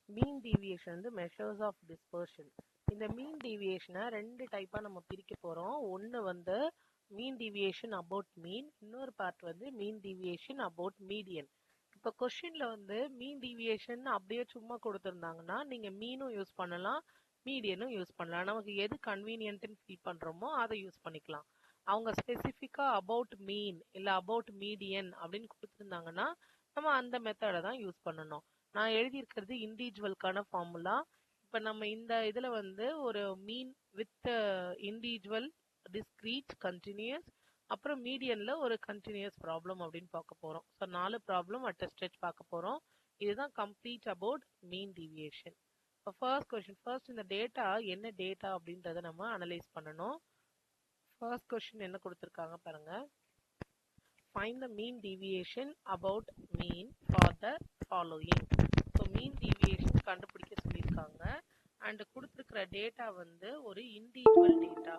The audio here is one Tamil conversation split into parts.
மீன் டீவியேஷன் வந்து மெஷர்ஸ் ஆஃப் டிஸ்பர்ஷன். இந்த மீன் டீவியேஷனை ரெண்டு டைப்பா நம்ம பிரிக்க போறோம். ஒன்னு வந்து மீன் டீவியேஷன் அபவுட் மீன், இன்னொரு பார்ட் வந்து மீன் டீவியேஷன் அபவுட் மீடியன். இப்போ கொஸ்டின்ல வந்து மீன் டீவியேஷன் அப்படியே சும்மா கொடுத்துருந்தாங்கன்னா நீங்க மீனும் யூஸ் பண்ணலாம், மீடியனும் யூஸ் பண்ணலாம். நமக்கு எது கன்வீனியன்ட்னு ஃபீல் பண்றோமோ அதை யூஸ் பண்ணிக்கலாம். அவங்க ஸ்பெசிஃபிக்கா அபவுட் மீன் இல்ல அபவுட் மீடியன் அப்படின்னு கொடுத்துருந்தாங்கன்னா நம்ம அந்த மெத்தடை தான் யூஸ் பண்ணணும். நான் எழுதியிருக்கிறது இண்டிவிஜுவலுக்கான ஃபார்முலா. இப்போ நம்ம இந்த இதுல வந்து ஒரு mean with individual, discrete, continuous, அப்புறம் மீடியன்ல ஒரு கண்டினியூஸ் ப்ராப்ளம் அப்படின்னு பார்க்க போறோம். ஸோ 4 ப்ராப்ளம் அட் ஸ்ட்ரெச் பார்க்க போறோம். இதுதான் கம்ப்ளீட் அபவுட் மீன் டீவியேஷன். இப்போ ஃபர்ஸ்ட் கொஸ்டின், ஃபர்ஸ்ட் இந்த டேட்டா என்ன டேட்டா அப்படின்றத நம்ம அனலைஸ் பண்ணணும். ஃபர்ஸ்ட் கொஸ்டின் என்ன கொடுத்துருக்காங்க பாருங்க. Find the mean deviation about mean for the following. So mean deviation கண்டுபிடிக்க சொல்லியிருக்காங்க. அண்ட் கொடுத்துருக்கிற டேட்டா வந்து ஒரு இண்டிவிஜுவல் டேட்டா.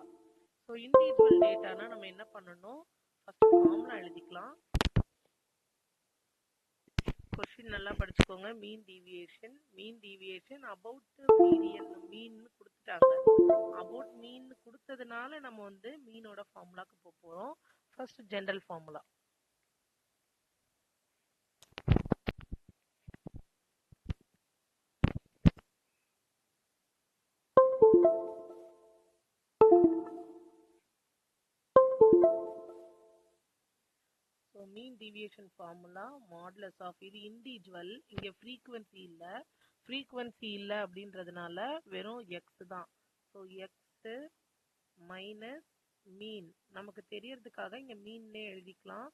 ஸோ இண்டிவிஜுவல் டேட்டானா நம்ம என்ன பண்ணணும், ஃபர்ஸ்ட் ஃபார்முலா எழுதிக்கலாம். கொஸ்டின் நல்லா படிச்சுக்கோங்க. மீன் டீவியேஷன் அபவுட் மீடியன், மீன் கொடுத்துட்டாங்க. அபவுட் மீன் கொடுத்ததுனால நம்ம வந்து மீனோட ஃபார்முலாக்கு போக போறோம். First general formula. So mean deviation formula modulus of, இது இண்டிவிஜுவல், இங்கே ஃப்ரீக்குவன்சி இல்லை அப்படின்றதுனால வெறும் எக்ஸ் தான். ஸோ எக்ஸ் மைனஸ் மீன், நமக்கு தெரியறதுக்காக இங்கே மீன்னே எழுதிக்கலாம்.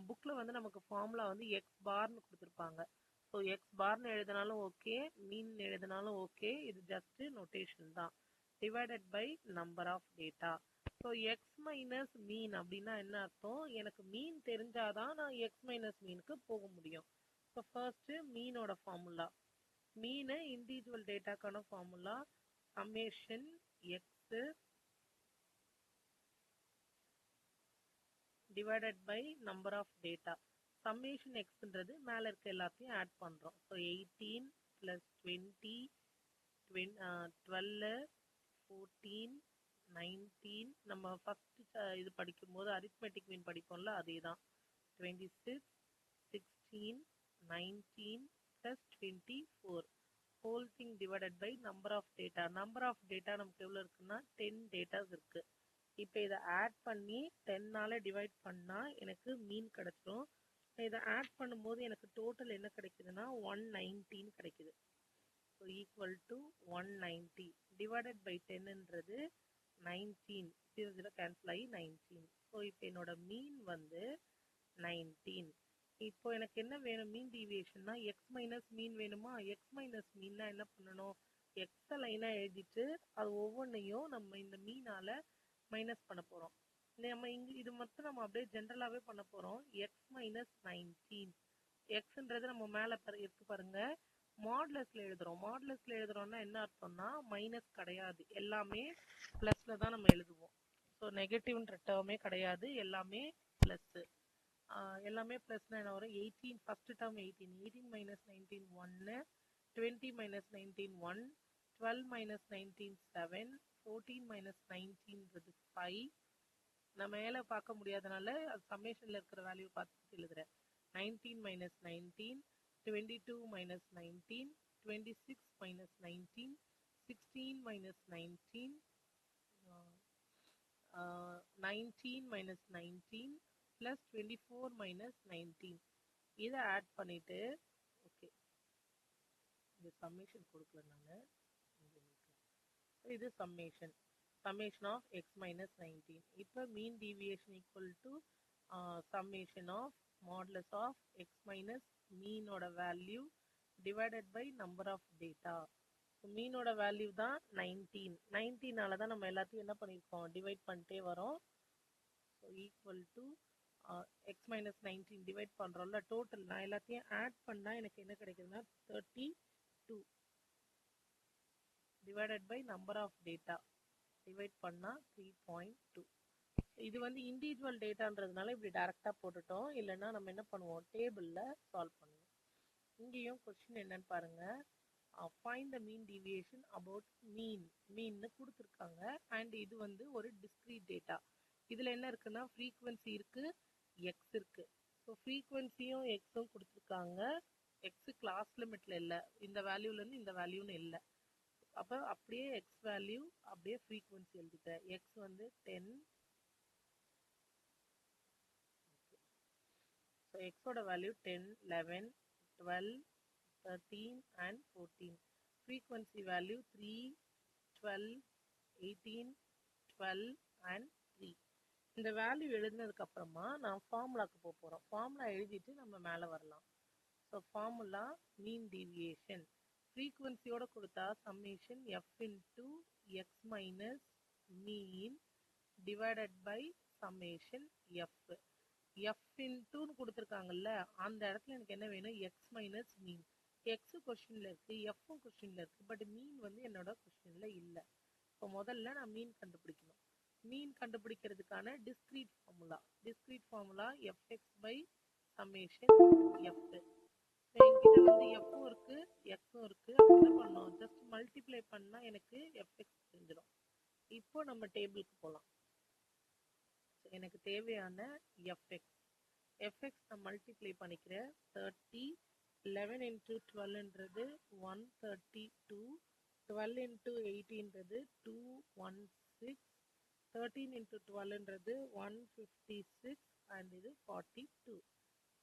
புக்கில் வந்து நமக்கு ஃபார்முலா வந்து எக்ஸ் பார்னு கொடுத்துருப்பாங்க. ஸோ எக்ஸ் பார்னு எழுதினாலும் ஓகே, மீன் எழுதினாலும் ஓகே, இது ஜஸ்ட் நோட்டேஷன் தான். Divided by number of data. So X minus mean அப்படின்னா என்ன அர்த்தம், எனக்கு மீன் தெரிஞ்சாதான் நான் எக்ஸ் மைனஸ் மீனுக்கு போக முடியும். ஸோ ஃபர்ஸ்ட் மீனோட ஃபார்முலா, மீன் இண்டிவிஜுவல் டேட்டாக்கான formula summation X divided by number of data. Summation எக்ஸ்ன்றது மேலே இருக்க எல்லாத்தையும் ஆட் பண்ணுறோம். ஸோ 18 + 20 12 14 19, நம்ம ஃபர்ஸ்ட் இது படிக்கும்போது அரித்மெட்டிக் மீன் படிப்போம்ல அதே தான். 26 16 19 + 24 whole thing divided by number of data. Number of data நமக்கு எவ்வளோ இருக்குன்னா 10 டேட்டாஸ் இருக்கு. இப்போ இதை ஆட் பண்ணி 10ஆல டிவைட் பண்ணா எனக்கு மீன் கிடைச்சிடும். இதை ஆட் பண்ணும்போது எனக்கு டோட்டல் என்ன கிடைக்குதுன்னா 119 கிடைக்குது. So equal to 190 divided by 10ன்றது 19, 0 கேன்சல் ஆகி 19. ஸோ இப்போ என்னோட மீன் வந்து 19. இப்போ எனக்கு என்ன வேணும், மீன் டீவியேஷன்னா எக்ஸ் மைனஸ் மீன் வேணுமா. எக்ஸ் மைனஸ் மீன்னா என்ன பண்ணணும், எக்ஸை லைனாக எழுதிட்டு அது ஒவ்வொன்றையும் நம்ம இந்த மீனால மைனஸ் பண்ண போகிறோம். நம்ம இங்கே இது மட்டும் நம்ம அப்படியே ஜென்ரலாகவே பண்ண போகிறோம். எக்ஸ் மைனஸ் 19, எக்ஸ்ன்றது நம்ம மேலே இருக்கு பாருங்க, மாடுலஸ்ல எழுதுறோம். மாடுலஸ்ல எழுதுறோம்னா என்ன அர்த்தம்னா மைனஸ் கிடையாது, எல்லாமே பிளஸ்ல தான் நம்ம எழுதுவோம். ஸோ நெகட்டிவ்ன்ற டேர்மே கிடையாது, எல்லாமே பிளஸ். எல்லாமே பிளஸ்னா என்ன வரும், 18 first term 18, 18 minus 19 1, 20 minus 19 1, 12 minus 19 7, 14 minus 19 5. நான் மேலே பார்க்க முடியாதனால சம்மேஷன்ல இருக்கிற வேல்யூ பார்த்துட்டு எழுதுறேன். 19 minus 19, 22 minus 19, 26 minus 19, 16 minus 19, 19 minus 19 plus 24 minus 19. இதை ஆட் பண்ணிட்டு ஓகே, இந்த சம்மேஷன் கொடுக்கல நான், இது summation of x minus 19. இப்போ mean deviation equal to summation of modulus of x minus mean ஓட value divided by number of data. mean ஓட value தான் 19. 19ஆல தான் நம்ம எல்லாத்தையும் என்ன பண்ணிருக்கோம், டிவைட் பண்ணிட்டே வரோம். So equal to x minus 19 divide பண்றோம்ல, டோட்டல் நான் எல்லாத்தையும் ஆட் பண்ணா எனக்கு என்ன கிடைக்குதுன்னா 32 divided by number of data divide பண்ணா 3.2. இது வந்து இண்டிவிஜுவல் டேட்டான்றதுனால இப்படி டைரக்டா போட்டுட்டோம். இல்லைன்னா நம்ம என்ன பண்ணுவோம், டேபிள்ல சால்வ் பண்ணுவோம். இங்கேயும் கொஸ்டின் என்னன்னு பாருங்க. Find the mean deviation about மீன்னு கொடுத்துருக்காங்க. அண்ட் இது வந்து ஒரு டிஸ்க்ரீட் டேட்டா. இதில் என்ன இருக்குன்னா ஃப்ரீக்குவென்சி இருக்கு, எக்ஸ் இருக்கு. ஸோ ஃப்ரீக்குவென்சியும் எக்ஸும் கொடுத்துருக்காங்க. எக்ஸ் கிளாஸ் லிமிட்ல இல்லை, இந்த வேல்யூலேருந்து இந்த வேல்யூன்னு இல்லை. அப்போ அப்படியே எக்ஸ் வேல்யூ அப்படியே ஃப்ரீக்குவென்சி எழுதிட்டேன். எக்ஸ் வந்து 10. ஸோ எக்ஸோட value 10, 11, 12, 13 and 14. Frequency value 3, 12, 18, 12 and 3. இந்த வேல்யூ எழுதினதுக்கு அப்புறமா நான் ஃபார்முலாக்கு போக போகிறோம். ஃபார்முலா எழுதிட்டு நம்ம மேலே வரலாம். ஸோ ஃபார்முலா மீன் டீவியேஷன் ஃப்ரீக்குவென்சியோட கொடுத்தா summation F into X minus mean divided by summation F. F இன்டூன்னு கொடுத்துருக்காங்கல்ல, அந்த இடத்துல எனக்கு என்ன வேணும், எக்ஸ் மைனஸ் மீன். எக்ஸ் கொஸ்டின்ல இருக்கு, எஃப்பும் கொஸ்டின்ல இருக்கு, பட் மீன் வந்து என்னோட கொஸ்டின்ல இல்லை. இப்போ முதல்ல நான் மீன் கண்டுபிடிக்கணும். மீன் கண்டுபிடிக்கிறதுக்கான discrete formula F X by summation F. என்கிட்ட வந்து எஃப்பும் இருக்கு எக்ஸும் இருக்கு. என்ன பண்ணோம், ஜஸ்ட் மல்டிப்ளை பண்ணா எனக்கு எஃப்எக்ஸ் தெரிஞ்சிடும். இப்போ நம்ம டேபிளுக்கு போகலாம். எனக்கு தேவையான எஃப்எக்ஸ் நான் மல்டிப்ளை பண்ணிக்கிறேன். 30, 11 into 12ன்றது 132, 12 into 18ன்றது 216, 13 into 12ன்றது 156 and இது 42.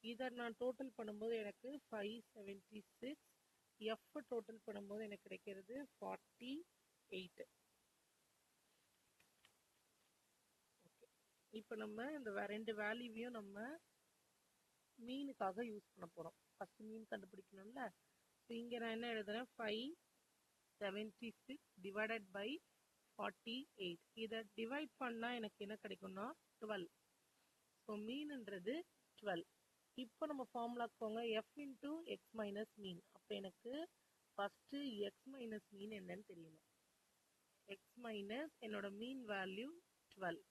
இதை நான் டோட்டல் பண்ணும்போது எனக்கு 576. எஃப் டோட்டல் பண்ணும்போது எனக்கு கிடைக்கிறது 48. இப்போ நம்ம இந்த ரெண்டு வேல்யூவையும் நம்ம மீனுக்காக யூஸ் பண்ண போகிறோம். ஃபர்ஸ்ட் மீன் கண்டுபிடிக்கணும்ல. ஸோ இங்கே நான் என்ன எழுதுறேன், 576 டிவைடட் பை 48. இதை டிவைட் பண்ணால் எனக்கு என்ன கிடைக்கும்னா 12. ஸோ மீன்ன்றது 12. இப்போ நம்ம ஃபார்முலாக்கு போங்க, எஃப் இன்டூ எக்ஸ் மைனஸ் மீன். அப்போ எனக்கு ஃபஸ்ட்டு எக்ஸ் மைனஸ் மீன் என்னன்னு தெரியணும். எக்ஸ் மைனஸ் என்னோட மீன் வேல்யூ 12.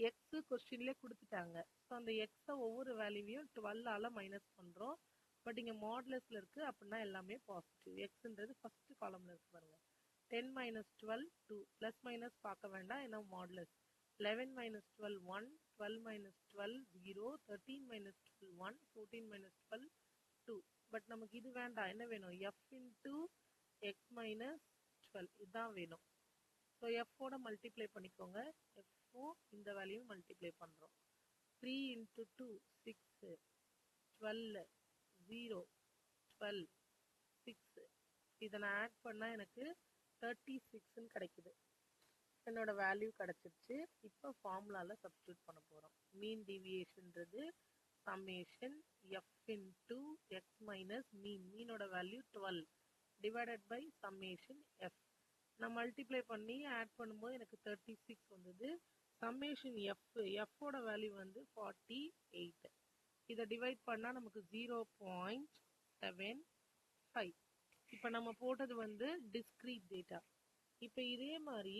எக்ஸு கொஸ்டின்லேயே கொடுத்துட்டாங்க. ஸோ அந்த எக்ஸை ஒவ்வொரு வேல்யூவையும் 12ஆல் மைனஸ் பண்ணுறோம். பட் இங்கே மாடுலஸில் இருக்குது, அப்படின்னா எல்லாமே பாசிட்டிவ். எக்ஸுன்றது ஃபஸ்ட்டு காலமில் இருக்குது பாருங்க. 10 minus 12 2. ப்ளஸ் மைனஸ் பார்க்க வேண்டாம், ஏன்னா modulus. 11 minus 12 1, 12 minus 12 0, 13 minus 12 1, 14 minus 12 2. But நமக்கு இது வேண்டாம், என்ன வேணும், எஃப் இன்டூ எக்ஸ் மைனஸ் 12 இதுதான் வேணும். ஸோ எஃப்போட மல்டிப்ளை பண்ணிக்கோங்க. எஃப்பும் இந்த வேல்யூ மல்டிப்ளை பண்ணுறோம். 3 into 2 6, 12 0, 12 6. இதை நான் ஆட் பண்ணால் எனக்கு 36ன்னு கிடைக்குது. என்னோட வேல்யூ கிடைச்சிருச்சு. இப்போ ஃபார்முலாவில் சப்ஸ்டியூட் பண்ண போகிறோம். மீன் டிவியேஷன்றது summation F into X minus மீனோட value 12 divided by summation F. நான் மல்டிப்ளை பண்ணி ஆட் பண்ணும்போது எனக்கு 36 வந்தது. சம்மேஷன் எஃப்போட வேல்யூ வந்து 48. இதை டிவைட் பண்ணால் நமக்கு 0.75. இப்போ நம்ம போட்டது வந்து டிஸ்க்ரீட் டேட்டா. இப்போ இதே மாதிரி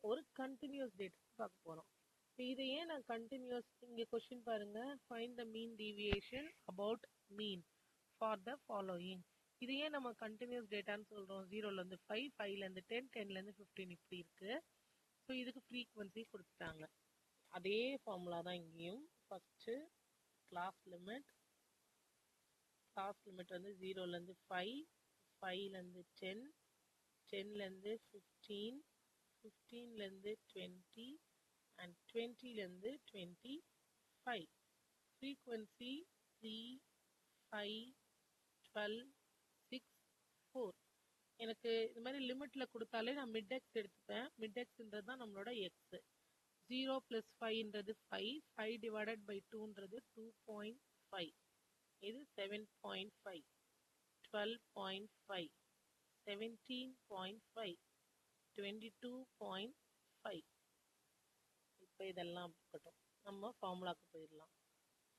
ஒரு கண்டினியூஸ் டேட்டா பார்க்க போகிறோம். இப்போ இதை ஏன் நான் கண்டினியூஸ், இங்கே கொஸ்டின் பாருங்க, find the mean deviation about mean for the following. இது ஏன் நம்ம கண்டினியூஸ் டேட்டான்னு சொல்கிறோம். 0லேருந்து 5, 5லேருந்து 10, 10லேருந்து 15 இப்படி இருக்குது. ஸோ இதுக்கு ஃப்ரீக்வன்சி கொடுத்துட்டாங்க. அதே ஃபார்முலா தான் இங்கேயும். ஃபஸ்ட்டு கிளாஸ் லிமிட் வந்து 0லேருந்து 5, 5லேருந்து 10, 10லேருந்து 15, 15லேருந்து 20 and 20லேருந்து 25. ஃப்ரீக்வன்சி 3, 5, 12, 6, 4. எனக்கு இது மாதிரி லிமிட்டில் கொடுத்தாலே நான் மிட் எக்ஸ் எடுத்துப்பேன். மிட் எக்ஸ்ன்றது தான் நம்மளோட எக்ஸு. 0 + 5ன்றது 5, 5 டிவைடட் பை 2ன்றது 2.5. இது 7.5, 12.5, 17.5, 22.5. இப்போ இதெல்லாம் இருக்கட்டும், நம்ம ஃபார்முலாக்கு போயிடலாம்.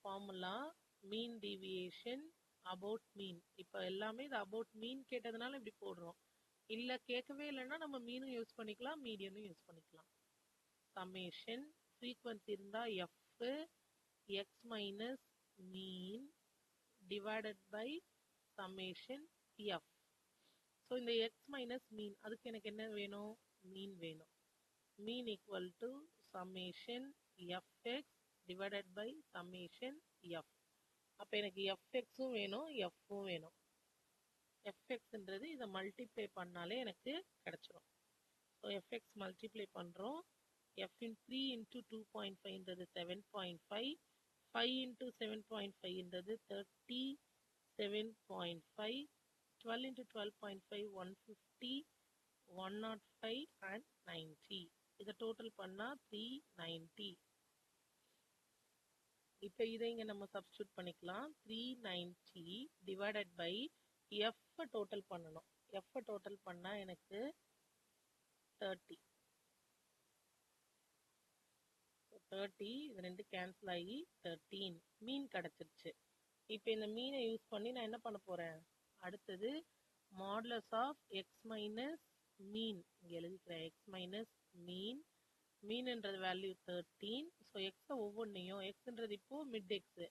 ஃபார்முலா மீன் டீவியேஷன் அபவுட் மீன். இப்போ எல்லாமே இது அபவுட் மீன் கேட்டதுனால இப்படி போடுறோம். இல்லை கேட்கவே இல்லைன்னா நம்ம மீனும் யூஸ் பண்ணிக்கலாம், மீடியனும் யூஸ் பண்ணிக்கலாம். சம்மேஷன் ஃப்ரீக்வன்சி இருந்தால் F X minus mean divided by summation f. So இந்த எக்ஸ் மைனஸ் மீன், அதுக்கு எனக்கு என்ன வேணும்? மீன் வேணும். Mean equal to summation F X divided by summation F. அப்போ எனக்கு எஃப்எக்ஸும் வேணும், எஃப்பும் வேணும். எஃப்எக்ஸ்ன்றது இதை மல்டிப்ளை பண்ணாலே எனக்கு கிடைச்சிரும். ஸோ எஃப்எக்ஸ் மல்டிப்ளை பண்ணுறோம். F in 3 into 2.5ன்றது 7.5, 5 into 7.5ன்றது 37.5, 12 into 12.5 150, 105 and 90. இதை டோட்டல் பண்ணா 390. இப்போ இதை இங்க நம்ம சப்ஸ்டிட்யூட் பண்ணிக்கலாம். 390 டிவைடட் பை எஃப் டோட்டல் பண்ணணும். எஃப் டோட்டல் பண்ணா எனக்கு 30. 30 இது ரெண்டு கேன்சல் ஆகி 13 மீன் கிடைச்சிருச்சு. இப்போ இந்த மீனை யூஸ் பண்ணி நான் என்ன பண்ண போறேன்? அடுத்தது மாடுலஸ் ஆஃப் எக்ஸ் மைனஸ் மீன் இங்கே எழுதிக்கிறேன். எக்ஸ் மைனஸ் மீன், மீன்ன்றது வேல்யூ 13. ஸோ எக்ஸை ஒவ்வொன்றையும், எக்ஸ்ன்றது இப்போ மிட் எக்ஸு,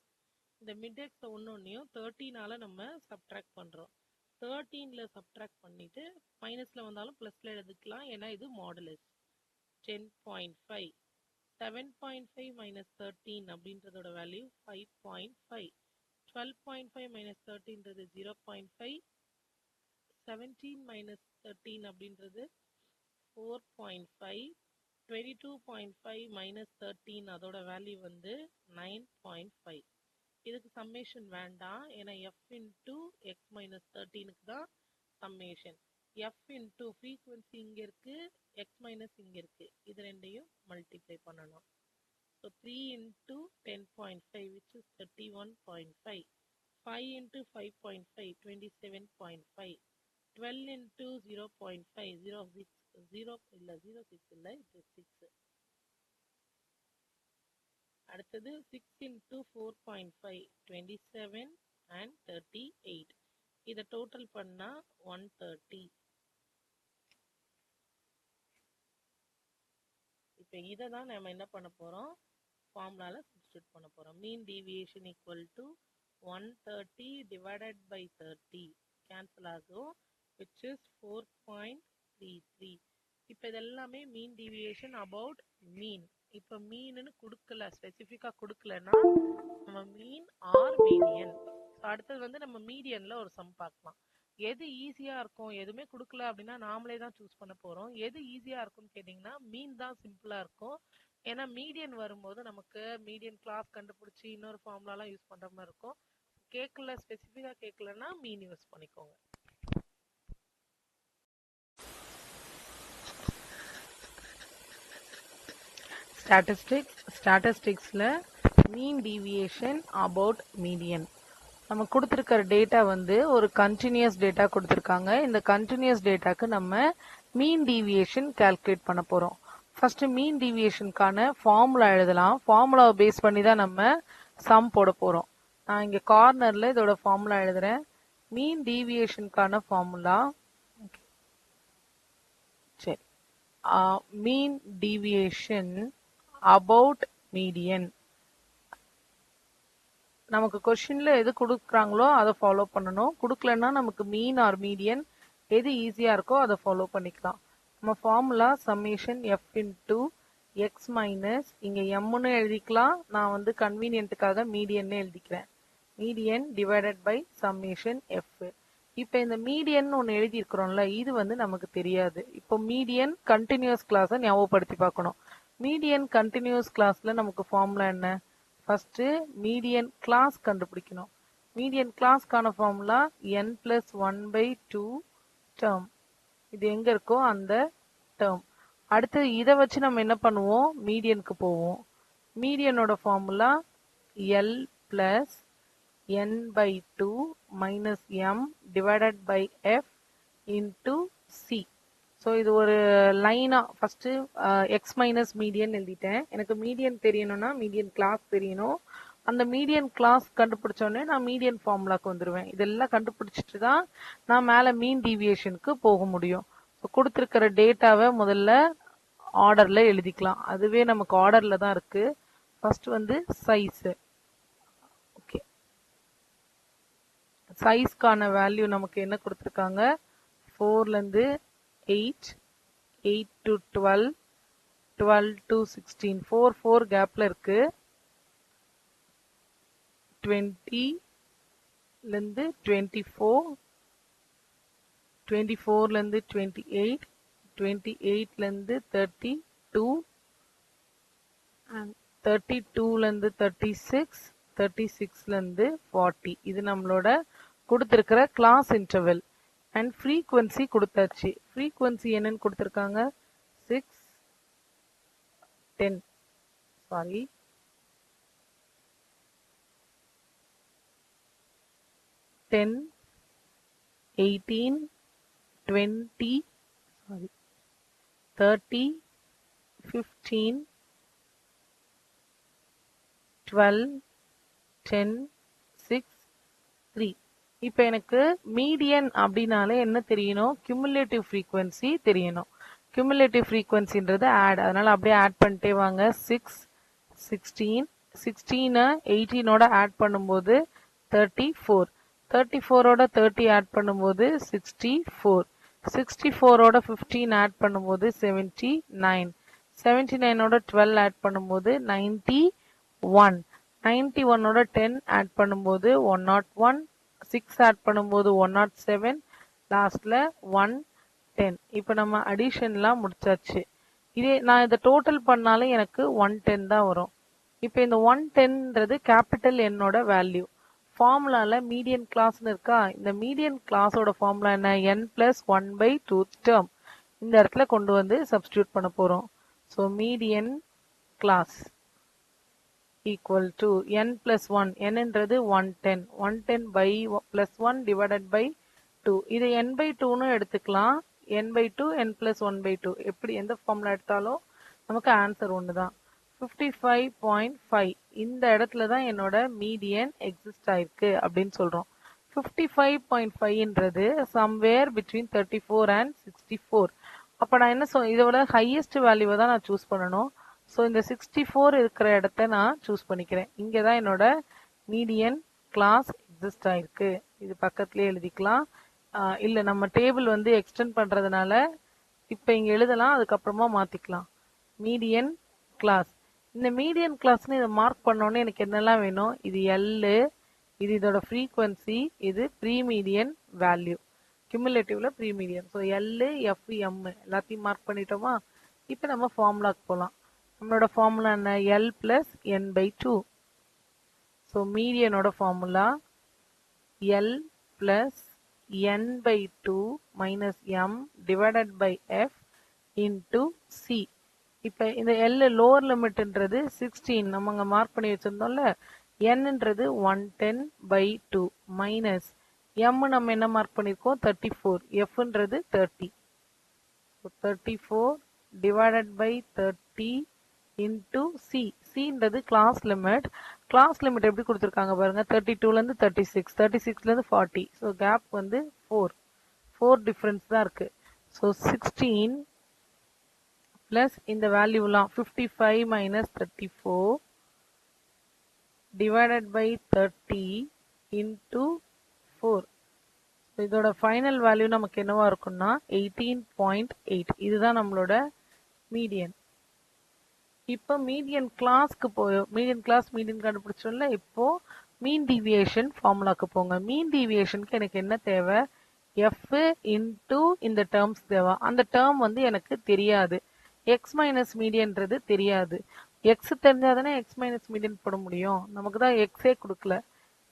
இந்த மிட் எக்ஸை ஒன்னொன்னையும் 13ஆல நம்ம சப்ட்ராக்ட் பண்ணுறோம். 13ல சப்ட்ராக்ட் பண்ணிட்டு மைனஸில் வந்தாலும் ப்ளஸில் எழுதிக்கலாம், ஏன்னா இது மாடுலஸ். 10.5, 7.5 மைனஸ் 13 அப்படின்றதோட வேல்யூ 5.5. 12.5 மைனஸ் 13ன்றது 0.5. 17 மைனஸ் 13 அப்படின்றது 4.5. 22.5 மைனஸ் 13 அதோட வேல்யூ வந்து 9.5. இதுக்கு சம்மேஷன் வேண்டாம், ஏன்னா எஃப் இன்டூ எக்ஸ் மைனஸ் 13க்கு தான் சம்மேஷன். எஃப் இன்டூ ஃப்ரீக்வன்சி இங்கே இருக்கு, எக்ஸ் மைனஸ் இங்கே இருக்கு, இது ரெண்டையும் மல்டிப்ளை பண்ணணும். So 3 into 10.5 which is 31.5. 5 into 5.5 27.5. 12 into 0.5 0.6 இல்ல 0.6 இல்ல, இது 6. அடுத்தது 6 into 4.5 27 and 38. இதை டோட்டல் பண்ணா 130. இப்போ இதை தான் நம்ம என்ன பண்ண போறோம்? ஃபார்முலால சப்ஸ்டிட்யூட் பண்ண போறோம். Mean deviation equal to 130 divided by 30 cancel ஆகும், which is 4.33. இப்போ இதெல்லாமே மீன் டீவியேஷன் அபவுட் மீன். இப்போ மீன்னு கொடுக்கல, ஸ்பெசிஃபிக்காக கொடுக்கலன்னா நம்ம மீன் ஆர் மீடியன். அடுத்தது வந்து நம்ம மீடியன்ல ஒரு சம் பார்க்கலாம். எது ஈஸியா இருக்கும்? எதுவுமே கொடுக்கல அப்படின்னா நாமளே தான் சூஸ் பண்ண போறோம். எது ஈஸியா இருக்கும்னு கேட்டீங்கன்னா மீன் தான் சிம்பிளா இருக்கும். ஏன்னா மீடியன் வரும்போது நமக்கு மீடியன் கிளாஸ் கண்டுபிடிச்சி இன்னொரு ஃபார்முலாலாம் யூஸ் பண்ற மாதிரி இருக்கும். கேட்கல, ஸ்பெசிஃபிக்கா கேட்கலன்னா மீன் யூஸ் பண்ணிக்கோங்க. ஸ்டாட்டிஸ்டிக்ஸ்ல மீன் டீவியேஷன் அபவுட் மீடியன். நம்ம கொடுத்துருக்கிற டேட்டா வந்து ஒரு கண்டினியூஸ் டேட்டா கொடுத்துருக்காங்க. இந்த கண்டினியூஸ் டேட்டாக்கு நம்ம மீன் டீவியேஷன் கால்குலேட் பண்ண போறோம். ஃபர்ஸ்ட் மீன் டீவியேஷனுக்கான ஃபார்முலா எழுதலாம். ஃபார்முலாவை பேஸ் பண்ணி தான் நம்ம சம் போட போறோம். நான் இங்க கார்னர்ல இதோட ஃபார்முலா எழுதுறேன். மீன் டீவியேஷனுக்கான ஃபார்முலா, சரி, மீன் டீவியேஷன் அபவுட் மீடியன். நமக்கு கொஸ்டின்ல எது கொடுக்குறாங்களோ அதை ஃபாலோ பண்ணணும். கொடுக்கலன்னா நமக்கு மீன் ஆர் மீடியன் எது ஈஸியா இருக்கோ அதை ஃபாலோ பண்ணிக்கலாம். நம்ம formula summation F into X minus, இங்க எம்னு எழுதிக்கலாம், நான் வந்து கன்வீனியன்ட்டுக்காக மீடியன் எழுதிக்கிறேன். Median divided by summation F. இப்போ இந்த மீடியன் ஒன்று எழுதியிருக்கிறோம்ல, இது வந்து நமக்கு தெரியாது. இப்போ மீடியன் கண்டினியூஸ் கிளாஸை ஞாபகப்படுத்தி பார்க்கணும். மீடியன் கண்டினியூஸ் கிளாஸ்ல நமக்கு ஃபார்முலா என்ன? ஃபர்ஸ்ட் மீடியன் கிளாஸ் கண்டுபிடிக்கணும். மீடியன் கிளாஸ்க்கான ஃபார்முலா n+1/2 டேர்ம். இது எங்க இருக்கோ அந்த டேர்ம். அடுத்து இதை வச்சு நம்ம என்ன பண்ணுவோம்? மீடியனுக்கு போவோம். மீடியனோட formula L + n/2 - m divided by f into c. So இது ஒரு லைனா ஃபர்ஸ்ட் எக்ஸ் மைனஸ் மீடியன் எழுதிட்டேன். எனக்கு மீடியன் தெரியணும்னா மீடியன் கிளாஸ் தெரியணும். அந்த மீடியன் கிளாஸ் கண்டுபிடிச்சோடனே நான் மீடியன் ஃபார்முலாக்கு வந்துடுவேன். இதெல்லாம் கண்டுபிடிச்சிட்டு தான் நான் மேலே மீன் டீவியேஷனுக்கு போக முடியும். ஸோ கொடுத்துருக்கிற டேட்டாவை முதல்ல ஆர்டர்ல எழுதிக்கலாம். அதுவே நமக்கு ஆர்டர்ல தான் இருக்கு. ஃபர்ஸ்ட் வந்து சைஸ். ஓகே, சைஸ்க்கான வேல்யூ நமக்கு என்ன கொடுத்துருக்காங்க, 4லேருந்து 8, 8 to 12, 12 to 16, 4 கேப்ல இருக்கு. 20லேருந்து 24, 24லேருந்து 28, 28லேருந்து 32, 32லேருந்து 36, 36லேருந்து 40. இது நம்மளோட கொடுத்துருக்கிற கிளாஸ் இன்டர்வெல். அண்ட் ஃப்ரீக்வன்சி கொடுத்தாச்சு. ஃப்ரீக்வன்சி என்னன்னு கொடுத்துருக்காங்க, 6, 10, 10, 18, 20, 30, 15, 12, 10, 6, 3. இப்போ எனக்கு மீடியன் அப்படின்னாலே என்ன தெரியணும், கியூமுலேட்டிவ் ஃப்ரீக்வன்சி தெரியணும். கியூமுலேட்டிவ் ஃப்ரீக்வன்சின்றது ஆட், அதனால அப்படியே ஆட் பண்ணிட்டே வாங்க. 6, 16, 16 18ஓட ஆட் பண்ணும்போது 34, 34ஓட 30 ஆட் பண்ணும்போது 64, 64ஓட 15 ஆட் பண்ணும்போது 79, 79ஓட 12 ஆட் பண்ணும்போது 91, 91ஓட 10 ஆட் பண்ணும்போது 101, 6 ஆட் பண்ணும்போது 107, லாஸ்ட்ல 110. இப்போ நம்ம அடிஷன்லாம் முடிச்சாச்சு. இதே நான் இதை டோட்டல் பண்ணாலும் எனக்கு 110 தான் வரும். இப்போ இந்த 110ன்றது கேபிட்டல் என்னோட வேல்யூ. ஃபார்முலால மீடியன் கிளாஸ்னு இருக்கா, இந்த மீடியன் கிளாஸோட ஃபார்முலா என்ன, n+1/2 டேர்ம் இந்த இடத்துல கொண்டு வந்து சப்ஸ்டியூட் பண்ண போறோம். So median class equal to n+1, nன்றது 110, 110/+1 divided by 2. இது n/2ன்னு எடுத்துக்கலாம். n/2, n+1/2 எப்படி எந்த ஃபார்முலா எடுத்தாலும் நமக்கு ஆன்சர் ஒன்று தான். 55.5 இந்த இடத்துல தான் என்னோட மீடியன் எக்ஸிஸ்ட் ஆயிருக்கு அப்படின்னு சொல்றோம். 55.5ன்றது சம்வேர் பிட்வீன் 34 and 64. அப்போ நான் என்ன இதோட ஹையஸ்ட் வேல்யூவை தான் நான் சூஸ் பண்ணணும். ஸோ இந்த 64 இருக்கிற இடத்த நான் சூஸ் பண்ணிக்கிறேன். இங்கே தான் என்னோட மீடியன் கிளாஸ் எக்ஸிஸ்ட் ஆயிருக்கு. இது பக்கத்துலேயே எழுதிக்கலாம். இல்லை நம்ம டேபிள் வந்து எக்ஸ்டெண்ட் பண்ணுறதுனால இப்போ இங்கே எழுதலாம், அதுக்கப்புறமா மாற்றிக்கலாம். மீடியன் கிளாஸ், இந்த மீடியன் கிளாஸ்னு இதை மார்க் பண்ணோன்னே எனக்கு என்னெல்லாம் வேணும், இது எல்லு, இது இதோட ஃப்ரீக்வன்சி, இது ப்ரீமீடியன் வேல்யூ, கியூமுலேட்டிவ்ல premedian. So L, F, M எல்லாத்தையும் மார்க் பண்ணிட்டோமா. இப்போ நம்ம ஃபார்முலாக்கு போகலாம். நம்மளோட ஃபார்முலா என்ன, l+n/2. ஸோ மீடியனோட formula l+n/2 minus m divided by f into C. இப்போ இந்த எல் லோவர் லிமிட்ன்றது 16 நம்ம அங்கே மார்க் பண்ணி வச்சிருந்தோம்ல. nன்றது 110/2 மைனஸ் m நம்ம என்ன மார்க் பண்ணியிருக்கோம், 34, fன்றது 30. ஸோ 34 டிவைடட் பை 30 இன்டு சி. சின்றது கிளாஸ் லிமிட். கிளாஸ் லிமிட் எப்படி கொடுத்துருக்காங்க பாருங்க, 32லேருந்து 36, 36லேருந்து 40. ஸோ கேப் வந்து 4 டிஃப்ரென்ஸ் தான் இருக்கு. ஸோ 16 பிளஸ் இந்த வேல்யூலாம் 55 மைனஸ் 34 டிவைடட் பை 30 இன்டு 4. இதோட ஃபைனல் வேல்யூ நமக்கு என்னவா இருக்கும்னா 18.8. இதுதான் நம்மளோட மீடியன். இப்போ மீடியன் கிளாஸ்க்கு மீடியன் கிளாஸ் மீடியன் கண்டுபிடிச்சோம்ல. இப்போ மீன் டீவியேஷன் ஃபார்முலாக்கு போங்க. மீன் டீவியேஷனுக்கு எனக்கு என்ன தேவை, எஃப் இன்டு இந்த டேர்ம்ஸ் தேவை. அந்த டேர்ம் வந்து எனக்கு தெரியாது. எக்ஸ் மைனஸ் மீடியன்றது தெரியாது. எக்ஸ் தெரிஞ்சாதானே எக்ஸ் மைனஸ் மீடியன் போட முடியும். நமக்கு தான் எக்ஸே கொடுக்கல.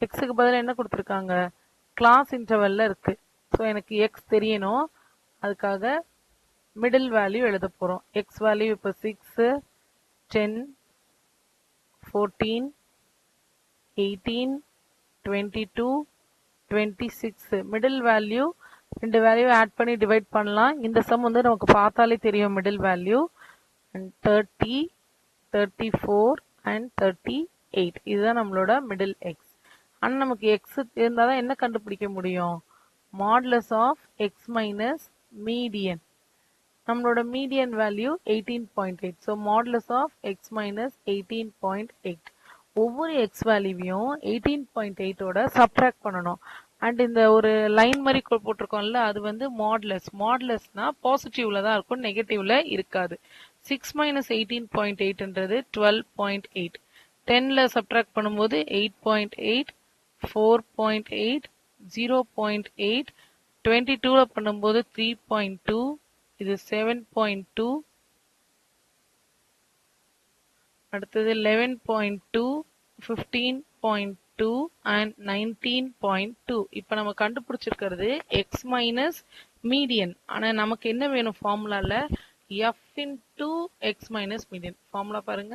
எக்ஸுக்கு பதிலாக என்ன கொடுத்துருக்காங்க, கிளாஸ் இன்டர்வெல்ல இருக்கு. ஸோ எனக்கு எக்ஸ் தெரியணும். அதுக்காக மிடில் வேல்யூ எழுத போகிறோம். எக்ஸ் வேல்யூ இப்போ 6, 10, 14, 18, 22, 26. மிடில் வேல்யூ ரெண்டு வேல்யூ ஆட் பண்ணி டிவைட் பண்ணலாம். இந்த சம் வந்து நமக்கு பார்த்தாலே தெரியும் மிடில் வேல்யூ. 30, 34 and 38. இதுதான் நம்மளோட மிடில் எக்ஸ். ஆனால் நமக்கு எக்ஸ் இருந்தால் தான் என்ன கண்டுபிடிக்க முடியும், modulus of x minus median. நம்மளோட median value 18.8. So modulus of x minus 18.8. ஒவ்வொரு எக்ஸ் வேல்யூவையும் 18.8ஓட சப்ட்ராக்ட் பண்ணணும். அண்ட் இந்த ஒரு லைன் மாதிரி போட்டிருக்கோம்ல அது வந்து மாட்லஸ். மாட்லஸ்னா பாசிட்டிவ்ல தான் இருக்கும், நெகட்டிவ்ல இருக்காது. 6 மைனஸ் 18.8ன்றது 12.8. 10ல சப்ட்ராக்ட் பண்ணும்போது 8.8, 4.8, 0.8. 22ல பண்ணும்போது 3.2, இது 7.2. அடுத்தது 11.2, 15.2 and 19.2. இப்போ நம்ம கண்டுபிடிச்சிருக்கிறது x மைனஸ் மீடியன். ஆனா நமக்கு என்ன வேணும் ஃபார்முலால? f into x minus median. Formula பாருங்க,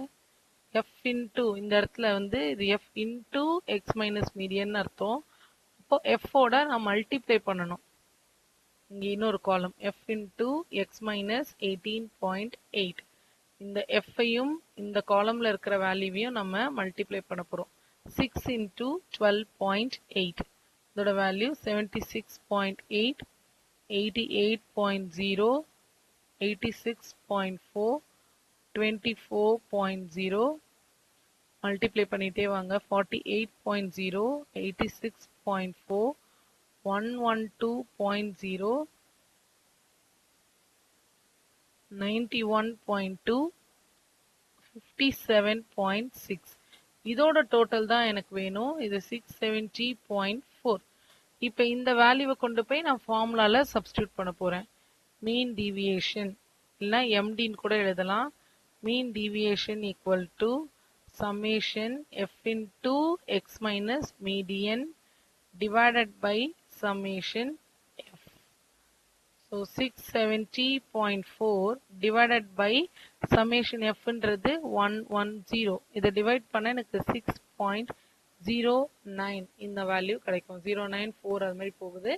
f into இந்த இடத்துல வந்து இது f into x minus median அர்த்தம். அப்போ f ஓட நான் மல்டிப்ளை பண்ணணும். இங்க இன்னொரு காலம் f into x minus 18.8. இந்த f ஐயும் இந்த காலம்ல இருக்கிற வேல்யூவையும் நம்ம மல்டிப்ளை பண்ண போறோம். 6 into 12.8. இதோட வேல்யூ 76.8, 88.0, 86.4, 24.0. மல்டிப்ளை பண்ணிட்டே வாங்க. 48.0, 86.4, 112.0, 91.2, 57.6. இதோட டோட்டல் தான் எனக்கு வேணும். இது 670.4. இப்போ இந்த வேல்யூவை கொண்டு போய் நான் ஃபார்முலால சப்ஸ்டியூட் பண்ண போறேன். மீன் டீவியேஷன் இல்லைன்னா எம்டின்னு கூட எழுதலாம். Mean deviation equal to summation f into x minus median divided by summation f. So 670.4 divided by summation f ன்றது 110. இதை டிவைட் பண்ண எனக்கு 6.09 இந்த வேல்யூ கிடைக்கும். 094 அது மாதிரி போகுது.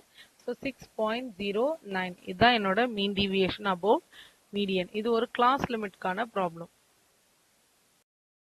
ஸோ 6.09 இதுதான் என்னோட மீன் டீவியேஷன் அபவுட் மீடியன். இது ஒரு கிளாஸ் லிமிட்கான ப்ராப்ளம்.